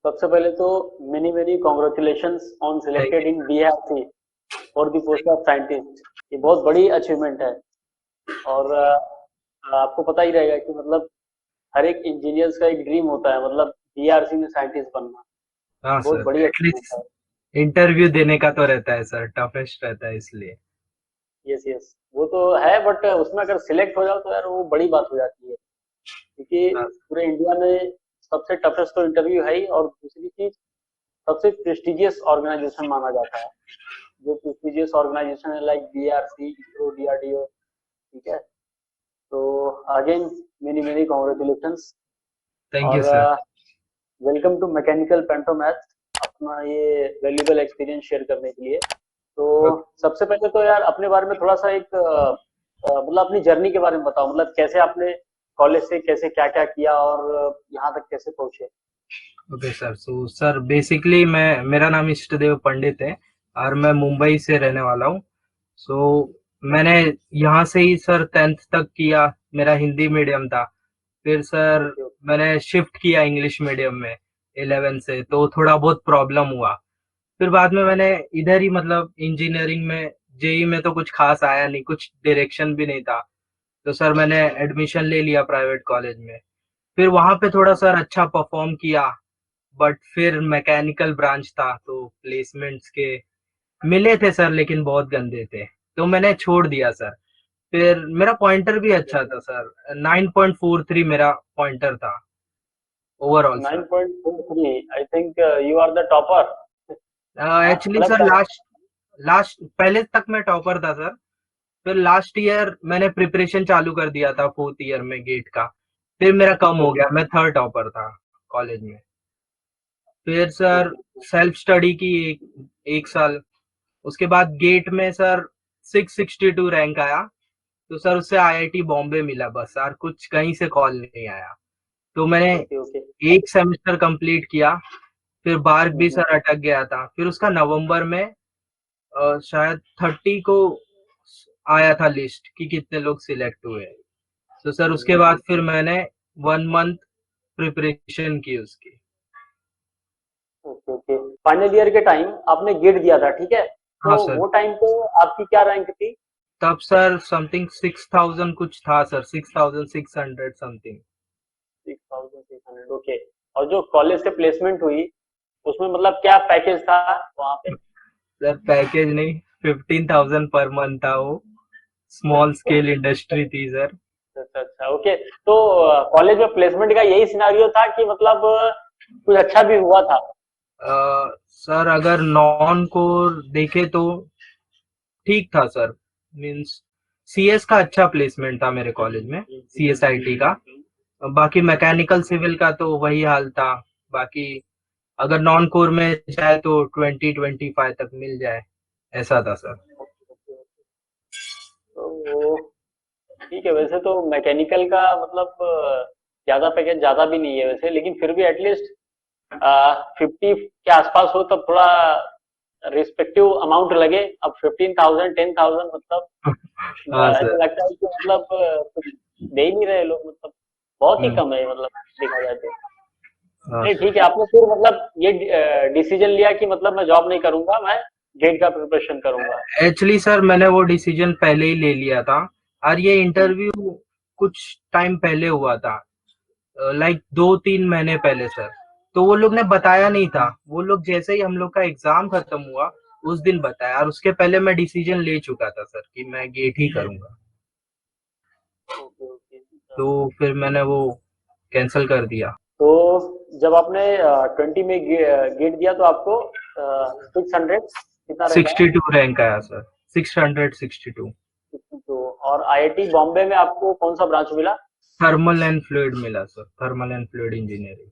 सबसे पहले तो many many congratulations on thank selected you in sir. BRC for the post of scientist. ये बहुत बड़ी अचीवमेंट है। और आपको पता ही रहेगा कि मतलब हर एक इंजीनियर्स का एक ड्रीम होता है, मतलब बीआरसी में साइंटिस्ट बनना। हाँ बहुत सर, बड़ी अचीवमेंट एटलीस्ट है। इंटरव्यू देने का तो रहता है सर, टफेस्ट रहता है इसलिए। यस यस, वो तो है, बट उसमें अगर सिलेक्ट हो जाओ तो यार वो बड़ी बात हो जाती है, क्योंकि हाँ पूरे इंडिया में सबसे टफेस्ट तो इंटरव्यू है ही, और दूसरी चीज सबसे प्रेस्टिजियस ऑर्गेनाइजेशन माना जाता है। जो प्रेस्टिजियस ऑर्गेनाइजेशन है लाइक बीआरसी, इसरो, डीआरडीओ। ठीक है। तो again many many congratulations. Thank you और सर। वेलकम टू मैकेनिकल पेंटोमैथ, अपना ये वैल्यूबल एक्सपीरियंस शेयर करने के लिए। तो सबसे पहले तो यार अपने बारे में थोड़ा सा एक मतलब अपनी जर्नी के बारे में बताओ, मतलब कैसे आपने कॉलेज से कैसे क्या क्या किया और यहाँ तक कैसे पहुंचे। Okay sir, so sir basically मैं, मेरा नाम इष्टदेव पंडित है और मैं मुंबई से रहने वाला हूँ। सो मैंने यहाँ से ही सर 10th तक किया। मेरा हिंदी मीडियम था। फिर सर ओके मैंने शिफ्ट किया इंग्लिश मीडियम में 11 से, तो थोड़ा बहुत प्रॉब्लम हुआ। फिर बाद में मैंने इधर ही मतलब इंजीनियरिंग में, जेई में तो कुछ खास आया नहीं, कुछ डायरेक्शन भी नहीं था। तो सर मैंने एडमिशन ले लिया प्राइवेट कॉलेज में। फिर वहां पे थोड़ा सर अच्छा परफॉर्म किया, बट फिर मैकेनिकल ब्रांच था तो प्लेसमेंट्स के मिले थे सर, लेकिन बहुत गंदे थे, तो मैंने छोड़ दिया सर। फिर मेरा पॉइंटर भी अच्छा ओके। था सर, 9.43 मेरा पॉइंटर था overall sir. 9.43, I think you are the topper. हाँ, एक्चुअली मतलब सर क्या। लास्ट लास्ट पहले तक मैं टॉपर था सर। फिर लास्ट ईयर मैंने प्रिपरेशन चालू कर दिया था 4th ईयर में गेट का। फिर मेरा कम हो ओके गया, मैं थर्ड टॉपर था कॉलेज में। फिर सर ओके सेल्फ स्टडी की एक साल। उसके बाद गेट में सर 662 रैंक आया। तो सर उससे आईआईटी बॉम्बे मिला, बस यार कुछ कहीं से कॉल नहीं आया। तो मैंने ओके ओके। एक सेमेस्टर कंप्लीट किया। फिर बार्क भी सर अटक गया था। फिर उसका नवंबर में शायद 30 को आया था लिस्ट कि कितने लोग सिलेक्ट हुए। तो सर उसके बाद फिर मैंने 1 मंथ प्रिपरेशन की उसकी। Okay okay. फाइनल ईयर के टाइम आपने गेट दिया था, ठीक है, तो हाँ सर। वो टाइम पे आपकी क्या रैंक थी। तब सर समथिंग 6000 कुछ था सर, 6600 समथिंग। 6,600, ओके। और जो कॉलेज से प्लेसमेंट हुई उसमें मतलब क्या पैकेज था वहाँ पे। सर पैकेज नहीं, 15,000 पर मंथ था वो। स्मॉल स्केल इंडस्ट्री थी सर। अच्छा अच्छा, ओके। तो कॉलेज में प्लेसमेंट का यही सिनारियो था कि मतलब कुछ अच्छा भी हुआ था। सर अगर नॉन कोर देखे तो ठीक था सर। मींस सीएस का अच्छा प्लेसमेंट था मेरे कॉलेज में, सीएसआईटी का। बाकी मैकेनिकल सिविल का तो वही हाल था। बाकी अगर नॉन कोर में जाए तो 20-25 तक मिल जाए, ऐसा था सर। तो ठीक है, वैसे तो मैकेनिकल का मतलब ज्यादा पैकेज ज्यादा भी नहीं है वैसे, लेकिन फिर भी एटलीस्ट 50 के आसपास हो तब थोड़ा रिस्पेक्टिव अमाउंट लगे। अब 15,000 10,000 मतलब हाँ ऐसा सर। लगता है कि मतलब कुछ दे ही नहीं रहे लोग, मतलब बहुत ही हम्म, कम है मतलब देखा जाए तो। हाँ नहीं सर। ठीक है, आपने फिर मतलब ये डिसीजन लिया कि मतलब मैं जॉब नहीं करूंगा, मैं गेट का प्रिपरेशन करूंगा। एक्चुअली सर मैंने वो डिसीजन पहले ही ले लिया था। और ये हम्म, इंटरव्यू कुछ टाइम पहले हुआ था, लाइक 2-3 महीने पहले सर। तो वो लोग ने बताया नहीं था। वो लोग जैसे ही हम लोग का एग्जाम खत्म हुआ उस दिन बताया, और उसके पहले मैं डिसीजन ले चुका था सर कि मैं गेट ही करूंगा। Okay okay. तो फिर मैंने वो कैंसिल कर दिया। तो जब आपने 20 में गेट दिया तो आपको 600 कितना रैंक आया। 62 रैंक आया सर, 662। 62। और आईआईटी बॉम्बे में आपको कौन सा ब्रांच मिला। थर्मल एंड फ्लूइड मिला sir, thermal and fluid engineering.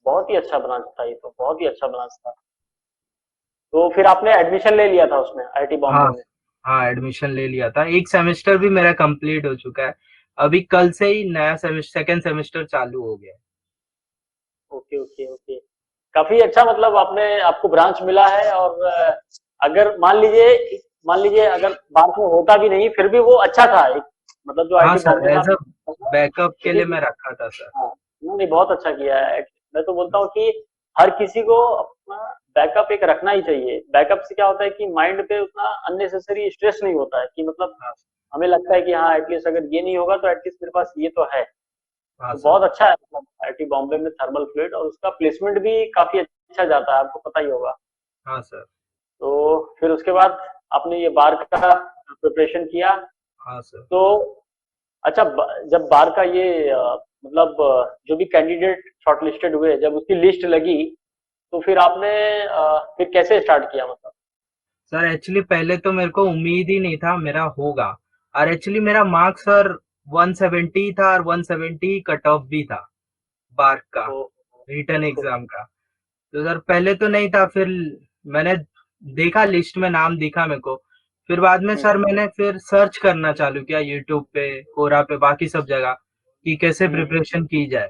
बहुत ही अच्छा ब्रांच था, ये तो बहुत ही अच्छा ब्रांच था। तो फिर आपने एडमिशन ले लिया था उसमें आईआईटी हाँ बॉम्बे में। हाँ, एडमिशन ले लिया था। एक सेमेस्टर भी मेरा कंप्लीट हो चुका है। अभी कल से ही नया सेमेस्टर, सेकेंड सेमेस्टर चालू हो गया। Okay okay okay. काफी अच्छा, मतलब आपने आपको ब्रांच मिला है। और अगर मान लीजिए अगर बाद में होता भी नहीं फिर भी वो अच्छा था एक, मतलब जो हाँ आईआईटी सर, बॉम्बे में एज अ आपने किया था, बैकअप के लिए क्योंकि मैं रखा था सर। हाँ, उन्होंने बहुत अच्छा किया है। मैं तो बोलता हूँ कि हर किसी को अपना बैकअप एक रखना ही चाहिए। बैकअप से क्या होता है कि माइंड पे उतना अननेसेसरी स्ट्रेस नहीं होता है, कि मतलब हाँ हमें लगता है कि हाँ एटलीस्ट अगर ये नहीं होगा तो एटलीस्ट मेरे पास ये तो है। हाँ तो सर। बहुत अच्छा है मतलब आईआईटी बॉम्बे में थर्मल फ्लूइड, और उसका प्लेसमेंट भी काफी अच्छा जाता है, आपको पता ही होगा। हाँ सर। तो फिर उसके बाद आपने ये बार का प्रिपरेशन किया। हाँ सर। तो अच्छा, जब बार का ये मतलब जो भी कैंडिडेट शॉर्टलिस्टेड हुए, जब उसकी लिस्ट लगी, तो फिर आपने फिर कैसे स्टार्ट किया मतलब? सर एक्चुअली पहले तो मेरे को उम्मीद ही नहीं था मेरा होगा, और एक्चुअली मेरा मार्क्स सर 170 था, और 170 कट ऑफ भी था बार्क का, तो रिटर्न एग्जाम का। तो सर पहले तो नहीं था, फिर मैंने देखा, लिस्ट में नाम दिखा मेरे को। फिर बाद में सर हम्म मैंने फिर सर्च करना चालू किया यूट्यूब पे, कोरा पे, बाकी सब जगह, कि कैसे हम्म प्रिपरेशन की जाए।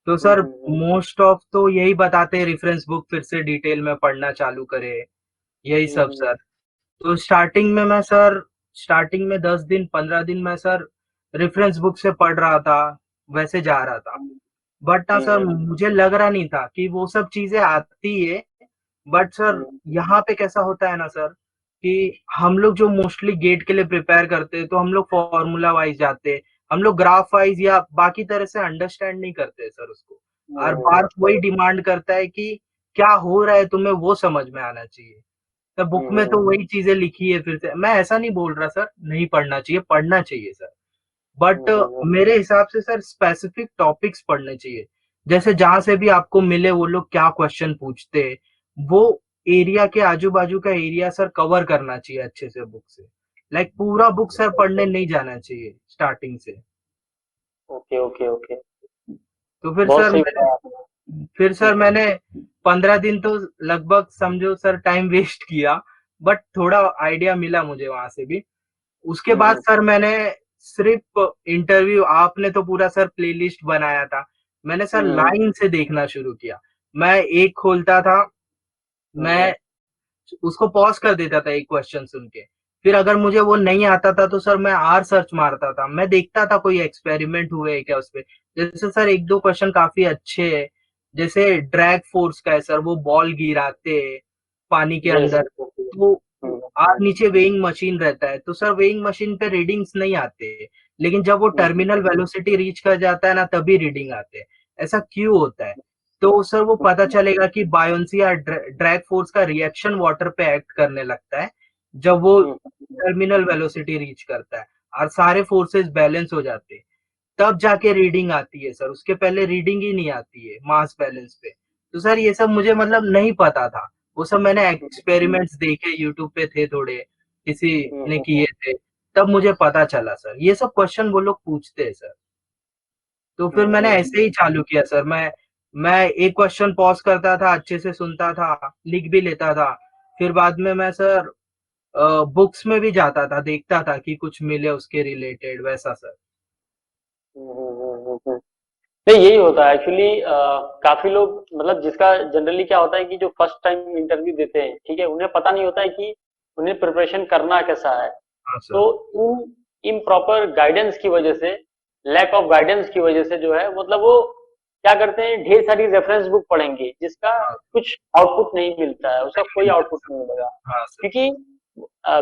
तो hmm sir hmm hmm most of तो यही बताते हैं, रेफरेंस बुक फिर से डिटेल में पढ़ना चालू करे, यही हम्म सब हम्म सर। तो स्टार्टिंग में 10 दिन 15 दिन में सर रेफरेंस बुक से पढ़ रहा था, वैसे जा रहा था। हम्म बट ना सर हम्म मुझे लग रहा नहीं था कि वो सब चीजें आती है। बट सर हम्म यहाँ पे कैसा होता है ना सर, कि हम लोग जो मोस्टली गेट के लिए प्रिपेयर करते हैं, तो हम लोग फॉर्मूला वाइज जाते हैं, हम लोग ग्राफ वाइज या बाकी तरह से अंडरस्टैंड नहीं करते सर उसको। और बार वही डिमांड करता है कि क्या हो रहा है तुम्हें वो समझ में आना चाहिए। तो बुक में तो वही चीजें लिखी है, फिर से मैं ऐसा नहीं बोल रहा सर नहीं पढ़ना चाहिए, पढ़ना चाहिए सर। बट मेरे हिसाब से सर स्पेसिफिक टॉपिक्स पढ़ने चाहिए। जैसे जहां से भी आपको मिले वो लोग क्या क्वेश्चन पूछते हैं, वो एरिया के आजू बाजू का एरिया सर कवर करना चाहिए अच्छे से बुक से। लाइक पूरा बुक सर पढ़ने नहीं जाना चाहिए स्टार्टिंग से। Okay okay okay. तो फिर बहुत सर सही मैंने बताया आपने। फिर सर मैंने 15 दिन तो लगभग समझो सर टाइम वेस्ट किया, बट थोड़ा आइडिया मिला मुझे वहां से भी। उसके बाद हम्म सर मैंने सिर्फ इंटरव्यू, आपने तो पूरा सर प्लेलिस्ट बनाया था, मैंने सर हम्म लाइन से देखना शुरू किया। मैं एक खोलता था, मैं उसको पॉज कर देता था एक क्वेश्चन सुन के। फिर अगर मुझे वो नहीं आता था तो सर मैं आर सर्च मारता था, मैं देखता था कोई एक्सपेरिमेंट हुए क्या उस पे। जैसे सर एक दो क्वेश्चन काफी अच्छे है, जैसे ड्रैग फोर्स का है सर, वो बॉल गिराते हैं पानी के यस। अंदर, तो हम्म और नीचे वेइंग मशीन रहता है, तो सर वेइंग मशीन पे रीडिंग्स नहीं आते, लेकिन जब वो हम्म टर्मिनल वेलोसिटी रीच कर जाता है ना तभी रीडिंग आते हैं। ऐसा क्यों होता है? तो सर वो पता चलेगा कि बायोन्सी या ड्रैग फोर्स का रिएक्शन वाटर पे एक्ट करने लगता है जब वो टर्मिनल वेलोसिटी रीच करता है, और सारे फोर्सेस बैलेंस हो जाते हैं, तब जाके रीडिंग आती है सर, उसके पहले रीडिंग ही नहीं आती है मास बैलेंस पे। तो सर ये सब मुझे मतलब नहीं पता था, वो सब मैंने एक्सपेरिमेंट्स देखे यूट्यूब पे थे थोड़े, किसी ने किए थे, तब मुझे पता चला सर ये सब क्वेश्चन वो लोग पूछते हैं सर। तो फिर मैंने ऐसे ही चालू किया सर, मैं एक क्वेश्चन पॉज करता था, अच्छे से सुनता था, लिख भी लेता था। फिर बाद में मैं सर बुक्स में भी जाता था, देखता था कि कुछ मिले उसके रिलेटेड, वैसा सर। नहीं, यही होता है एक्चुअली। काफी लोग मतलब जिसका जनरली क्या होता है कि जो फर्स्ट टाइम इंटरव्यू देते हैं, ठीक है, उन्हें पता नहीं होता है कि उन्हें प्रिपरेशन करना कैसा है। हाँ तो सर। इन इम्प्रॉपर गाइडेंस की वजह से, लैक ऑफ गाइडेंस की वजह से जो है मतलब वो क्या करते हैं, ढेर सारी रेफरेंस बुक पढ़ेंगे जिसका हाँ, कुछ आउटपुट नहीं मिलता है, उसका नहीं कोई मिलता आउटपुट सर। नहीं मिलेगा। हाँ सर। क्योंकि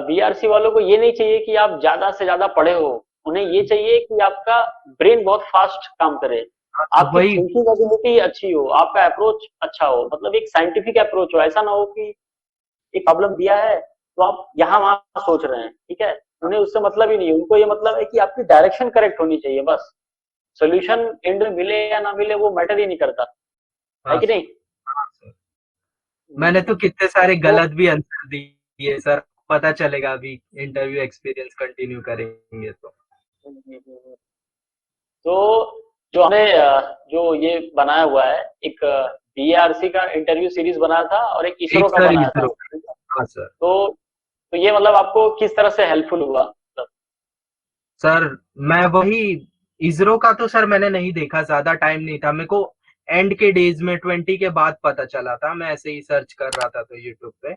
बीआरसी वालों को ये नहीं चाहिए कि आप ज्यादा से ज्यादा पढ़े हो, उन्हें ये चाहिए कि आपका ब्रेन बहुत फास्ट काम करे, हाँ, तो आपकी वही। थिंकिंग एबिलिटी अच्छी हो, आपका अप्रोच अच्छा हो, मतलब एक साइंटिफिक अप्रोच हो। ऐसा ना हो कि एक प्रॉब्लम दिया है तो आप यहाँ वहां सोच रहे हैं, ठीक है। उन्हें उससे मतलब ही नहीं है, उनको ये मतलब है कि आपकी डायरेक्शन करेक्ट होनी चाहिए बस। सोल्यूशन एंड में मिले या ना मिले वो मैटर ही नहीं करता, है हाँ कि सर। नहीं? हाँ सर। मैंने तो कितने सारे तो गलत भी आंसर दिए सर, पता चलेगा अभी इंटरव्यू एक्सपीरियंस कंटिन्यू करेंगे तो। तो जो हमने जो ये बनाया हुआ है, एक बीआरसी का इंटरव्यू सीरीज बनाया था और एक इसरो एक का सर बनाया था, इसरो। ठीक है? हाँ सर। तो ये मतलब आपको किस तरह से हेल्पफुल हुआ मतलब? सर मैं वही, इसरो का तो सर मैंने नहीं देखा, ज्यादा टाइम नहीं था मेरे को, एंड के डेज में 20 के बाद पता चला था, मैं ऐसे ही सर्च कर रहा था तो यूट्यूब पे।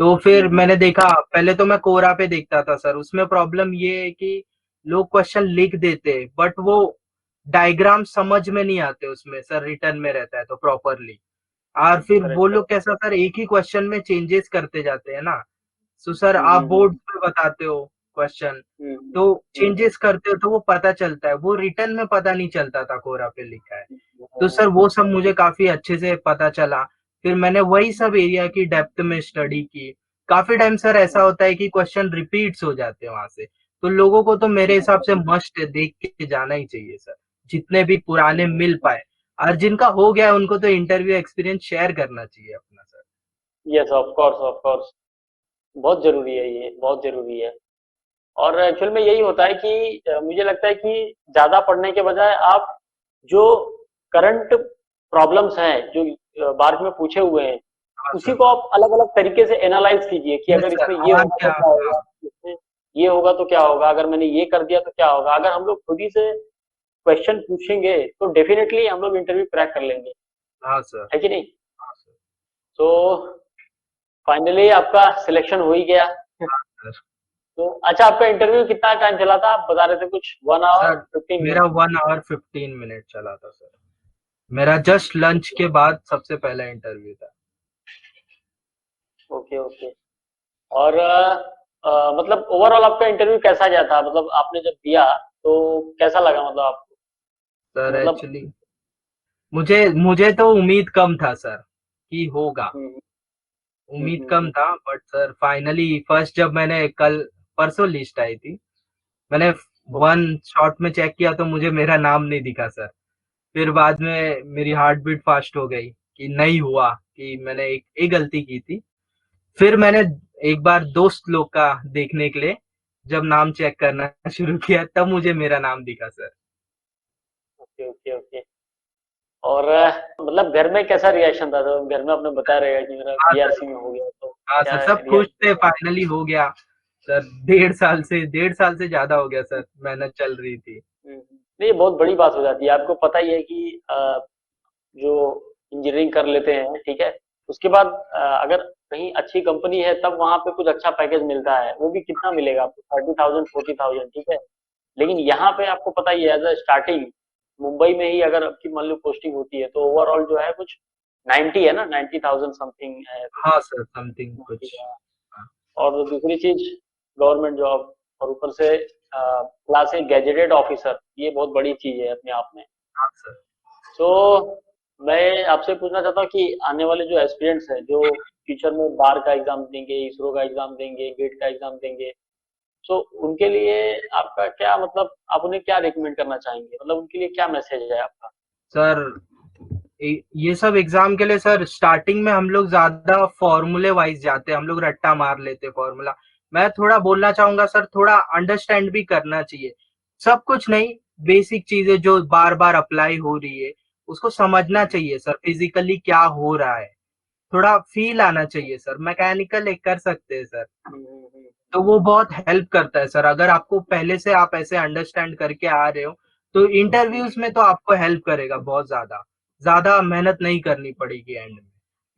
तो फिर मैंने देखा, पहले तो मैं कोरा पे देखता था सर, उसमें प्रॉब्लम ये है कि लोग क्वेश्चन लिख देते बट वो डायग्राम समझ में नहीं आते उसमें सर, रिटर्न में रहता है तो प्रॉपरली। और फिर वो करेक्ट लोग करेक्ट। कैसा सर, एक ही क्वेश्चन में चेंजेस करते जाते हैं ना। तो सर आप बोर्ड हम्म। पे बताते हो क्वेश्चन, हम्म तो हम्म चेंजेस करते हो तो वो पता चलता है, वो रिटर्न में पता नहीं चलता था कोरा पे लिखा है। तो सर हम्म वो सब मुझे काफी अच्छे से पता चला। फिर मैंने वही सब एरिया की डेप्थ में स्टडी की। काफी टाइम सर ऐसा होता है कि क्वेश्चन रिपीट्स हो जाते हैं वहां से, तो लोगों को तो मेरे हिसाब से मस्ट देख के जाना ही चाहिए सर, जितने भी पुराने मिल पाए। और जिनका हो गया है उनको तो इंटरव्यू एक्सपीरियंस शेयर करना चाहिए अपना sir. Yes of course of course. बहुत जरूरी है, ये बहुत जरूरी है। और एक्चुअल में यही होता है कि मुझे लगता है कि ज्यादा पढ़ने के बजाय आप जो करंट प्रॉब्लम्स हैं जो मार्क में पूछे हुए हैं, हाँ उसी सर। को आप अलग अलग तरीके से एनालाइज कीजिए कि यस अगर सर, इसमें ये हाँ होगा तो क्या, क्या हाँ। होगा, इसमें ये होगा तो क्या होगा, अगर मैंने ये कर दिया तो क्या होगा। अगर हम लोग खुद ही से क्वेश्चन पूछेंगे तो डेफिनेटली हम लोग इंटरव्यू क्रैक कर लेंगे, हाँ सर। है कि नहीं। हाँ सर। तो फाइनली आपका सिलेक्शन हो ही गया। सर तो अच्छा, आपका इंटरव्यू कितना टाइम चला था, आप बता रहे थे कुछ 1 आवर सर 15 मिनट। मेरा 1 आवर 15 मिनट चला था सर। मेरा जस्ट लंच के बाद सबसे पहला इंटरव्यू था। Okay okay. और मतलब ओवरऑल आपका इंटरव्यू कैसा गया था, मतलब आपने जब दिया तो कैसा लगा, मतलब आपको, सर मतलब। एक्चुअली मुझे मुझे तो उम्मीद कम था सर कि होगा। हम्म उम्मीद कम था, बट सर फाइनली फर्स्ट जब मैंने कल परसों लिस्ट आई थी, मैंने ओके। वन शॉट में चेक किया तो मुझे मेरा नाम नहीं दिखा सर। फिर बाद में मेरी हार्ट बीट फास्ट हो गई कि नहीं हुआ, कि मैंने एक गलती की थी। फिर मैंने एक बार दोस्त लोग का देखने के लिए जब नाम चेक करना शुरू किया, तब मुझे मेरा नाम दिखा सर। Okay okay okay. और मतलब घर में कैसा रिएक्शन था, तो घर में आपने बताया रहेगा कि मेरा हाँ सर। बीआरसी में हो गया, तो हाँ क्या सर, सब खुश रिएक्शन थे, था। फाइनली हो गया सर। 1.5 साल से ज्यादा हो गया सर, मेहनत चल रही थी। नहीं, ये बहुत बड़ी बात हो जाती है, आपको पता ही है कि जो इंजीनियरिंग कर लेते हैं, ठीक है, उसके बाद अगर कहीं अच्छी कंपनी है तब वहां पे कुछ अच्छा पैकेज मिलता है, वो भी कितना मिलेगा आपको, 30,000 40,000, ठीक है। लेकिन यहाँ पे आपको पता ही है, एज अ स्टार्टिंग मुंबई में ही अगर आपकी मान लो पोस्टिंग होती है तो ओवरऑल जो है कुछ 90 है ना, 90,000 समथिंग है हाँ कुछ। सर, समथिंग कुछ। हाँ। और दूसरी चीज गवर्नमेंट जॉब, और ऊपर से क्लास ए गैजेटेड ऑफिसर, ये बहुत बड़ी चीज है अपने आप में। हाँ सर। तो मैं आपसे पूछना चाहता हूँ कि आने वाले जो एस्पिरेंट्स हैं जो फ्यूचर में बार का एग्जाम देंगे, इसरो का एग्जाम देंगे, गेट का एग्जाम देंगे, तो उनके लिए आपका क्या, मतलब आप उन्हें क्या रिकमेंड करना चाहेंगे, मतलब उनके लिए क्या मैसेज है आपका। सर ये सब एग्जाम के लिए सर, स्टार्टिंग में हम लोग ज्यादा फॉर्मूले वाइज जाते हैं, हम लोग रट्टा मार लेते हैं फॉर्मूला। मैं थोड़ा बोलना चाहूंगा सर, थोड़ा अंडरस्टैंड भी करना चाहिए। सब कुछ नहीं, बेसिक चीजें जो बार बार अप्लाई हो रही है उसको समझना चाहिए सर, फिजिकली क्या हो रहा है। थोड़ा फील आना चाहिए सर, मैकेनिकल एक कर सकते हैं सर। हम्म। तो वो बहुत हेल्प करता है सर, अगर आपको पहले से आप ऐसे अंडरस्टैंड करके आ रहे हो तो इंटरव्यूज में तो आपको हेल्प करेगा बहुत ज्यादा। ज्यादा मेहनत नहीं करनी पड़ेगी एंड में,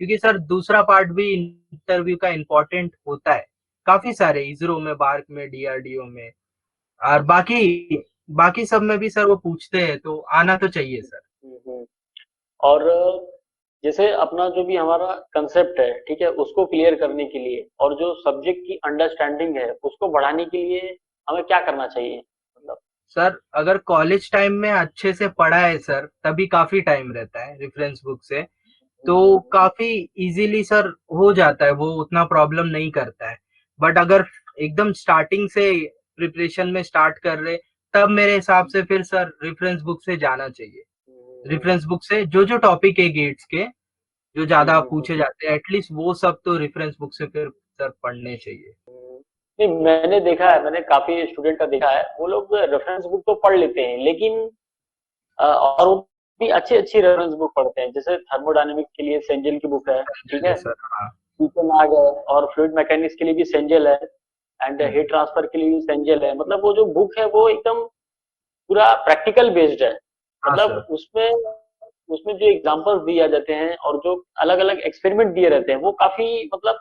क्योंकि सर दूसरा पार्ट भी इंटरव्यू का इम्पोर्टेंट होता है। काफी सारे इसरो में, बार्क में, डीआरडीओ में, और बाकी बाकी सब में भी सर वो पूछते हैं, तो आना तो चाहिए सर। हम्म। और जैसे अपना जो भी हमारा कंसेप्ट है, ठीक है, उसको क्लियर करने के लिए और जो सब्जेक्ट की अंडरस्टैंडिंग है उसको बढ़ाने के लिए हमें क्या करना चाहिए, मतलब। सर अगर कॉलेज टाइम में अच्छे से पढ़ा है सर, तभी काफी टाइम रहता है रेफरेंस बुक से, तो काफी इजीली सर हो जाता है, वो उतना प्रॉब्लम नहीं करता है। बट अगर एकदम स्टार्टिंग से प्रिपरेशन में स्टार्ट कर रहे, तब मेरे हिसाब से फिर सर रेफरेंस बुक से जाना चाहिए। रेफरेंस बुक से जो जो टॉपिक है गेट्स के, जो ज्यादा पूछे जाते हैं, एटलीस्ट वो सब तो रेफरेंस बुक से फिर सर पढ़ने चाहिए। नहीं, मैंने देखा है, मैंने काफी स्टूडेंट का देखा है, वो लोग रेफरेंस बुक तो पढ़ लेते हैं, लेकिन और वो भी अच्छी अच्छी रेफरेंस बुक पढ़ते हैं, जैसे थर्मोडायनेमिक्स के लिए सेंजल की बुक है, ठीक है, चलिए सर, हाँ। नाग है, और फ्लूइड मैकेनिक्स के लिए भी सेंजल है, एंड हम्म, हीट ट्रांसफर के लिए भी सेंजल है। मतलब वो जो बुक है वो एकदम पूरा प्रैक्टिकल बेस्ड है, हाँ मतलब सर। उसमें उसमें जो एग्जांपल्स दिए जाते हैं और जो अलग अलग एक्सपेरिमेंट दिए रहते हैं वो काफी, मतलब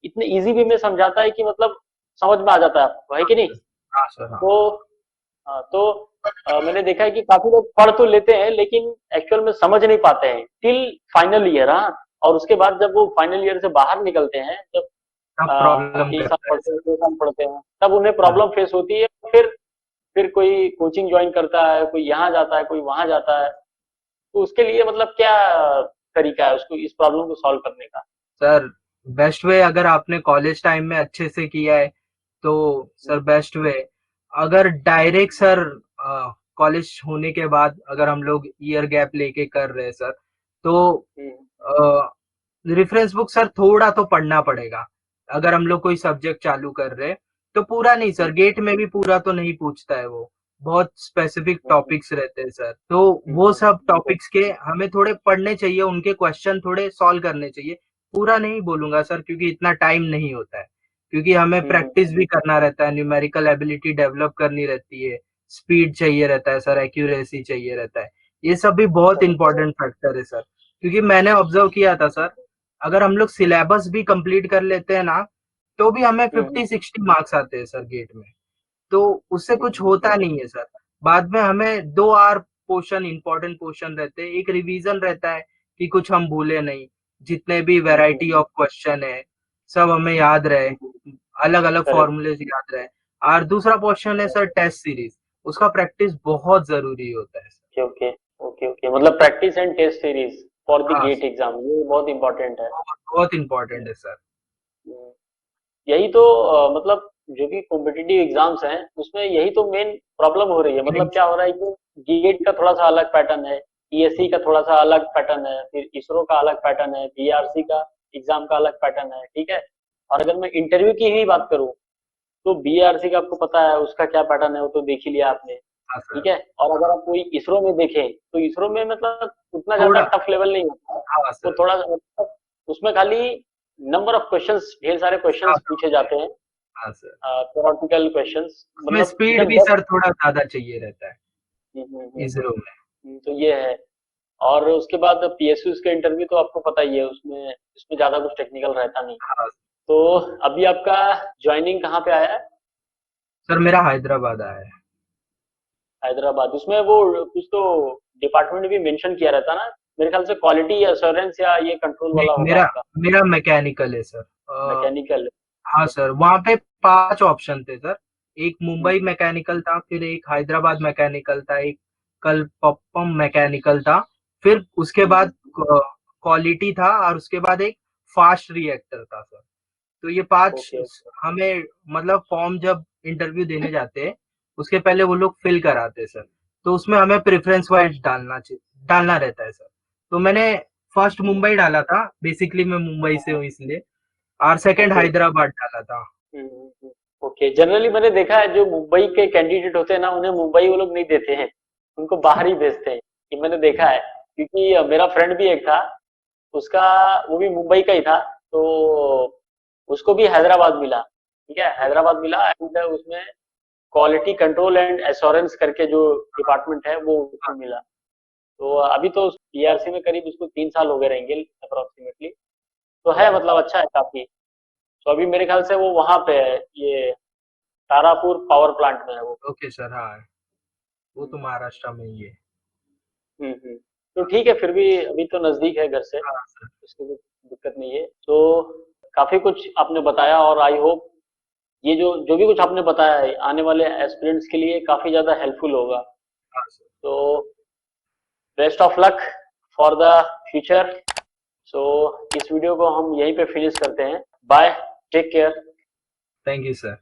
इतने इजी वे में समझाता है कि मतलब समझ में आ जाता है आपको, है हाँ कि नहीं। सर। हाँ सर, हाँ। तो हाँ, तो मैंने देखा है कि काफी लोग पढ़ तो लेते हैं लेकिन एक्चुअल में समझ नहीं पाते हैं टिल फाइनल ईयर। हाँ, और उसके बाद जब वो फाइनल ईयर से बाहर निकलते हैं, जब तब प्रॉब्लम एक साल करता है पढ़ते सर। हैं, 2 साल पढ़ते हैं, तब उन्हें हाँ प्रॉब्लम फेस होती है। फिर कोई कोचिंग ज्वाइन करता है, कोई यहाँ जाता है, कोई वहां जाता है। तो उसके लिए मतलब क्या तरीका है उसको इस प्रॉब्लम को सॉल्व करने का? सर, बेस्ट वे अगर आपने कॉलेज टाइम में अच्छे से किया है तो सर बेस्ट वे। अगर डायरेक्ट सर कॉलेज होने के बाद अगर हम लोग ईयर गैप लेके कर रहे हैं सर, तो हम्म, रेफरेंस बुक सर थोड़ा तो पढ़ना पड़ेगा। अगर हम लोग कोई सब्जेक्ट चालू कर रहे हैं तो पूरा नहीं हम्म, सर, गेट में भी पूरा तो नहीं पूछता है वो। बहुत स्पेसिफिक हम्म, टॉपिक्स रहते हैं सर, तो हम्म, वो सब हम्म, टॉपिक्स के हमें थोड़े पढ़ने चाहिए, उनके क्वेश्चन थोड़े सॉल्व करने चाहिए। पूरा नहीं बोलूंगा सर क्योंकि इतना टाइम नहीं होता है, क्योंकि हमें हम्म, प्रैक्टिस भी करना रहता है, न्यूमेरिकल एबिलिटी डेवलप करनी रहती है, स्पीड चाहिए रहता है सर, एक्यूरेसी चाहिए रहता है। ये सब भी बहुत इंपॉर्टेंट फैक्टर है सर, क्योंकि मैंने ऑब्जर्व किया था सर, अगर हम लोग सिलेबस भी कंप्लीट कर लेते हैं ना, तो भी हमें हम्म, 50-60 मार्क्स आते हैं सर गेट में। तो उससे कुछ हम्म, होता नहीं है सर। बाद में हमें 2 आर पोर्शन, इंपॉर्टेंट पोर्शन रहते हैं, एक रिवीजन रहता है कि कुछ हम भूले नहीं, जितने भी वैरायटी ऑफ क्वेश्चन है सब हमें याद रहे, अलग अलग करेक्ट। फॉर्मूले याद रहे। और दूसरा पोर्शन है सर टेस्ट सीरीज, उसका प्रैक्टिस बहुत जरूरी होता है sir. Okay, okay, okay, okay, मतलब practice and test series for the हाँ गेट एग्जाम, ये बहुत इंपॉर्टेंट है। बहुत बहुत इंपॉर्टेंट है सर। हम्म, यही तो मतलब जो भी कॉम्पिटिटिव एग्जाम्स हैं उसमें यही तो मेन प्रॉब्लम हो रही है। मतलब क्या हो रहा है कि गेट का थोड़ा सा अलग पैटर्न है, पीएससी का थोड़ा सा अलग पैटर्न है, फिर इसरो का अलग पैटर्न है, बीआरसी का एग्जाम का अलग पैटर्न है, ठीक है। और अगर मैं इंटरव्यू की ही बात करूं तो बीआरसी का आपको पता है उसका क्या पैटर्न है, वो तो देख ही लिया आपने, हाँ ठीक सर। है। और अगर आप कोई इसरो में देखें तो इसरो में मतलब उतना ज्यादा थोड़ा। टफ लेवल नहीं होता है। हाँ वो सर। थोड़ा मतलब उसमें खाली नंबर ऑफ क्वेश्चंस, ढेर सारे हाँ क्वेश्चंस सर। पूछे जाते हैं, हाँ सर। थ्योरेटिकल क्वेश्चंस, उसमें मतलब स्पीड एकदम भी दस। सर थोड़ा ज्यादा चाहिए रहता है इसरो में। तो ये है। और उसके बाद पीएसयू के इंटरव्यू तो आपको पता ही है, उसमें उसमें ज्यादा कुछ टेक्निकल रहता नहीं। हाँ तो अभी आपका ज्वाइनिंग कहाँ पे आया है? सर, मेरा हैदराबाद आया है। हैदराबाद। उसमें वो कुछ तो डिपार्टमेंट भी मेंशन किया रहता ना, मेरे ख्याल से क्वालिटी एश्योरेंस या ये कंट्रोल वाला नहीं, होगा मेरा आपका। मेरा मैकेनिकल है सर। मैकेनिकल। हाँ सर, वहाँ पे 5 ऑप्शन थे सर। एक हम्म, मुंबई मैकेनिकल था, फिर एक हैदराबाद मैकेनिकल था, एक कलपप्पम मैकेनिकल था, फिर उसके हम्म, बाद क्वालिटी था, और उसके बाद एक फास्ट रिएक्टर था सर। तो ये 5 ओके, हमें, मतलब फॉर्म जब इंटरव्यू देने जाते हैं उसके पहले वो लोग फिल कराते हैं सर। तो उसमें हमें प्रेफरेंस वाइज डालना रहता है सर। तो मैंने फर्स्ट मुंबई डाला था, बेसिकली मैं मुंबई से हूँ इसलिए, और सेकंड ओके, हैदराबाद डाला था। ओके। जनरली मैंने देखा है जो मुंबई के कैंडिडेट होते हैं ना, उन्हें मुंबई वो लोग नहीं देते हैं, उनको बाहर ही भेजते हैं। ये मैंने देखा है, क्योंकि मेरा फ्रेंड भी एक था, उसका वो भी मुंबई का ही था, तो उसको भी हैदराबाद मिला, ठीक है, हैदराबाद मिला। एंड उसमें क्वालिटी कंट्रोल एंड एश्योरेंस करके जो डिपार्टमेंट है वो उसको मिला। तो अभी तो पीआरसी में करीब उसको 3 साल हो गए रहेंगे अप्रोक्सीमेटली। तो है मतलब अच्छा है काफी। तो अभी मेरे ख्याल से वो वहां पे है, ये तारापुर पावर प्लांट में है वो। Okay sir. हाँ, वो तो महाराष्ट्र में ही है। हम्म। तो ठीक है, फिर भी अभी तो नजदीक है घर से, हाँ सर। उसकी कोई दिक्कत नहीं है। तो काफी कुछ आपने बताया, और आई होप ये जो जो भी कुछ आपने बताया है आने वाले एस्पिरेंट्स के लिए काफी ज्यादा हेल्पफुल होगा। हाँ सर। तो best of luck for the future. So इस वीडियो को हम यहीं पे फिनिश करते हैं। Bye, take care. Thank you sir.